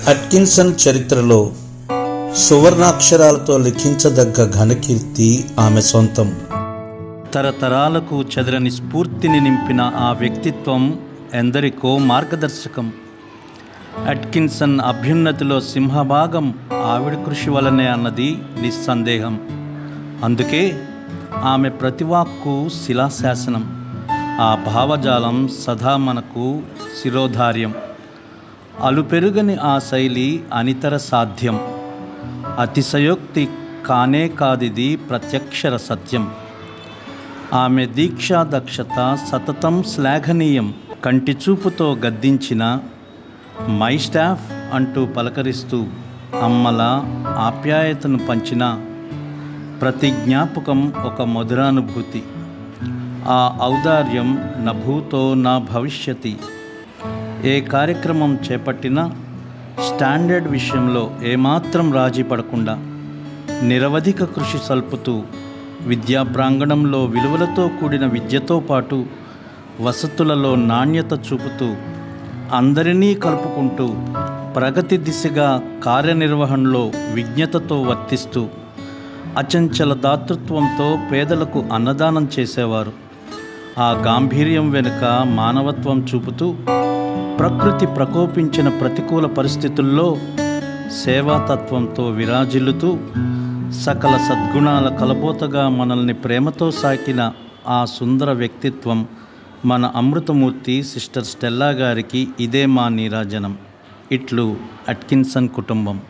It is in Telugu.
అట్కిన్సన్ చరిత్రలో సువర్ణాక్షరాలతో లిఖించదగ్గ ఘనకీర్తి ఆమె సొంతం. తరతరాలకు చెదరని స్ఫూర్తిని నింపిన ఆ వ్యక్తిత్వం ఎందరికో మార్గదర్శకం. అట్కిన్సన్ అభ్యున్నతిలో సింహభాగం ఆవిడ కృషి వలనే అన్నది నిస్సందేహం. అందుకే ఆమె ప్రతివాక్కు శిలాశాసనం. ఆ భావజాలం సదా మనకు శిరోధార్యం. అలుపెరుగని ఆ శైలి అనితర సాధ్యం. అతిశయోక్తి కానే కాదిది ప్రత్యక్షర సత్యం. ఆమె దీక్షా దక్షత సతతం శ్లాఘనీయం. కంటి చూపుతో గద్దించిన మై స్టాఫ్ అంటూ పలకరిస్తూ అమ్మల ఆప్యాయతను పంచిన ప్రతి జ్ఞాపకం ఒక మధురానుభూతి. ఆ ఔదార్యం నా భూతో నా భవిష్యతి. ఏ కార్యక్రమం చేపట్టినా స్టాండర్డ్ విషయంలో ఏమాత్రం రాజీ పడకుండా నిరవధిక కృషి సల్పుతూ విద్యా ప్రాంగణంలో విలువలతో కూడిన విద్యతో పాటు వసతులలో నాణ్యత చూపుతూ అందరినీ కలుపుకుంటూ ప్రగతి దిశగా కార్యనిర్వహణలో విజ్ఞతతో వర్తిస్తూ అచంచల దాతృత్వంతో పేదలకు అన్నదానం చేసేవారు. ఆ గాంభీర్యం వెనుక మానవత్వం చూపుతూ ప్రకృతి ప్రకోపించిన ప్రతికూల పరిస్థితుల్లో సేవాతత్వంతో విరాజిల్లుతూ సకల సద్గుణాల కలబోతగా మనల్ని ప్రేమతో సాకిన ఆ సుందర వ్యక్తిత్వం మన అమృతమూర్తి సిస్టర్ స్టెల్లా గారికి ఇదే మా నీరాజనం. ఇట్లు అట్కిన్సన్ కుటుంబం.